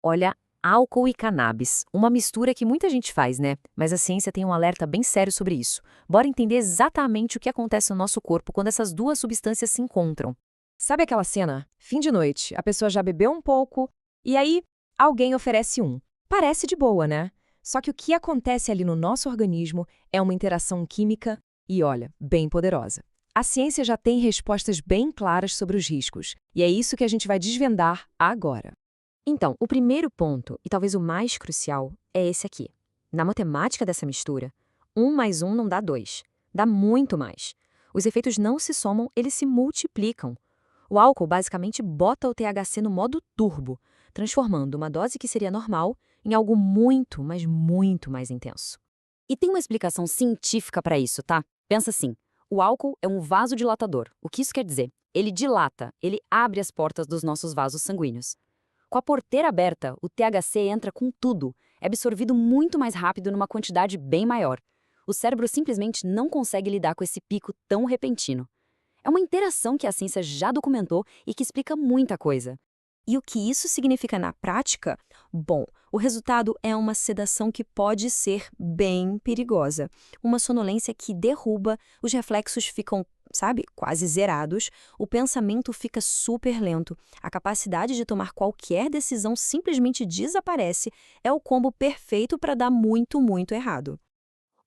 Olha, álcool e cannabis, uma mistura que muita gente faz, né? Mas a ciência tem um alerta bem sério sobre isso. Bora entender exatamente o que acontece no nosso corpo quando essas duas substâncias se encontram. Sabe aquela cena? Fim de noite, a pessoa já bebeu um pouco e aí alguém oferece um. Parece de boa, né? Só que o que acontece ali no nosso organismo é uma interação química e, olha, bem poderosa. A ciência já tem respostas bem claras sobre os riscos, e é isso que a gente vai desvendar agora. Então, o primeiro ponto, e talvez o mais crucial, é esse aqui. Na matemática dessa mistura, 1 mais 1 não dá 2. Dá muito mais. Os efeitos não se somam, eles se multiplicam. O álcool basicamente bota o THC no modo turbo, transformando uma dose que seria normal em algo muito, mas muito mais intenso. E tem uma explicação científica para isso, tá? Pensa assim: o álcool é um vasodilatador. O que isso quer dizer? Ele dilata, ele abre as portas dos nossos vasos sanguíneos. Com a porteira aberta, o THC entra com tudo, é absorvido muito mais rápido numa quantidade bem maior. O cérebro simplesmente não consegue lidar com esse pico tão repentino. É uma interação que a ciência já documentou e que explica muita coisa. E o que isso significa na prática? Bom, o resultado é uma sedação que pode ser bem perigosa. Uma sonolência que derruba, os reflexos ficam, sabe, quase zerados, o pensamento fica super lento, a capacidade de tomar qualquer decisão simplesmente desaparece. É o combo perfeito para dar muito, muito errado.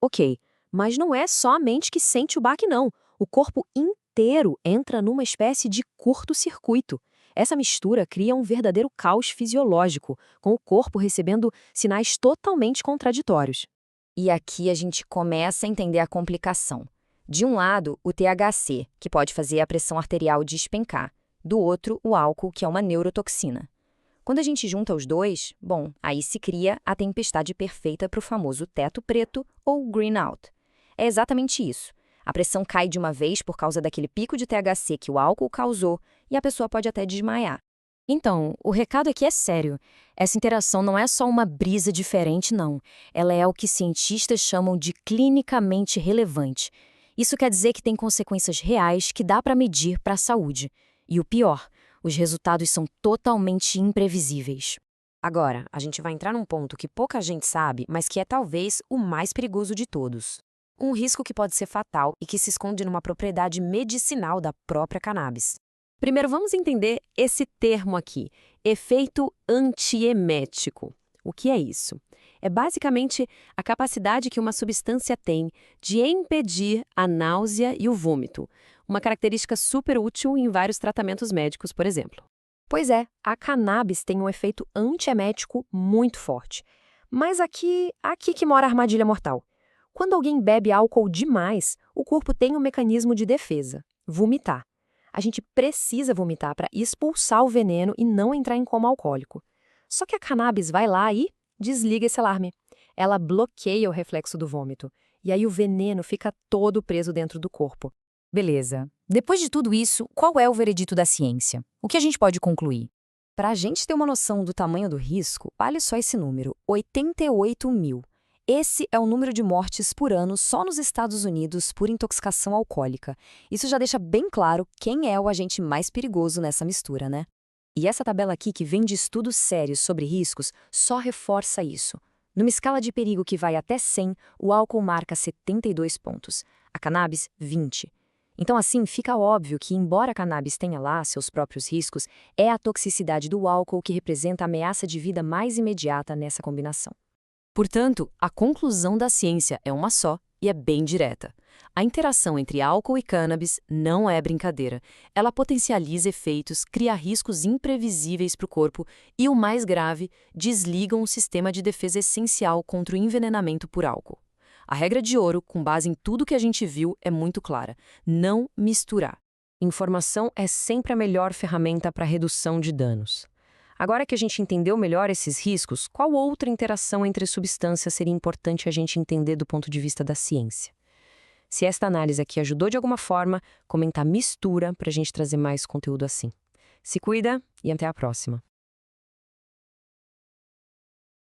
Ok, mas não é só a mente que sente o baque, não. O corpo inteiro entra numa espécie de curto-circuito. Essa mistura cria um verdadeiro caos fisiológico, com o corpo recebendo sinais totalmente contraditórios. E aqui a gente começa a entender a complicação. De um lado, o THC, que pode fazer a pressão arterial despencar. Do outro, o álcool, que é uma neurotoxina. Quando a gente junta os dois, bom, aí se cria a tempestade perfeita para o famoso teto preto ou green out. É exatamente isso. A pressão cai de uma vez por causa daquele pico de THC que o álcool causou e a pessoa pode até desmaiar. Então, o recado aqui é sério. Essa interação não é só uma brisa diferente, não. Ela é o que cientistas chamam de clinicamente relevante. Isso quer dizer que tem consequências reais que dá para medir para a saúde. E o pior, os resultados são totalmente imprevisíveis. Agora, a gente vai entrar num ponto que pouca gente sabe, mas que é talvez o mais perigoso de todos. Um risco que pode ser fatal e que se esconde numa propriedade medicinal da própria cannabis. Primeiro, vamos entender esse termo aqui, efeito antiemético. O que é isso? É basicamente a capacidade que uma substância tem de impedir a náusea e o vômito, uma característica super útil em vários tratamentos médicos, por exemplo. Pois é, a cannabis tem um efeito antiemético muito forte. Mas aqui que mora a armadilha mortal. Quando alguém bebe álcool demais, o corpo tem um mecanismo de defesa, vomitar. A gente precisa vomitar para expulsar o veneno e não entrar em coma alcoólico. Só que a cannabis vai lá e desliga esse alarme. Ela bloqueia o reflexo do vômito. E aí o veneno fica todo preso dentro do corpo. Beleza. Depois de tudo isso, qual é o veredito da ciência? O que a gente pode concluir? Para a gente ter uma noção do tamanho do risco, olha só esse número, 88 mil. Esse é o número de mortes por ano só nos Estados Unidos por intoxicação alcoólica. Isso já deixa bem claro quem é o agente mais perigoso nessa mistura, né? E essa tabela aqui, que vem de estudos sérios sobre riscos, só reforça isso. Numa escala de perigo que vai até 100, o álcool marca 72 pontos, a cannabis 20. Então, assim, fica óbvio que, embora a cannabis tenha lá seus próprios riscos, é a toxicidade do álcool que representa a ameaça de vida mais imediata nessa combinação. Portanto, a conclusão da ciência é uma só e é bem direta. A interação entre álcool e cannabis não é brincadeira. Ela potencializa efeitos, cria riscos imprevisíveis para o corpo e, o mais grave, desliga um sistema de defesa essencial contra o envenenamento por álcool. A regra de ouro, com base em tudo que a gente viu, é muito clara: não misturar. Informação é sempre a melhor ferramenta para redução de danos. Agora que a gente entendeu melhor esses riscos, qual outra interação entre substâncias seria importante a gente entender do ponto de vista da ciência? Se esta análise aqui ajudou de alguma forma, comenta mistura para a gente trazer mais conteúdo assim. Se cuida e até a próxima.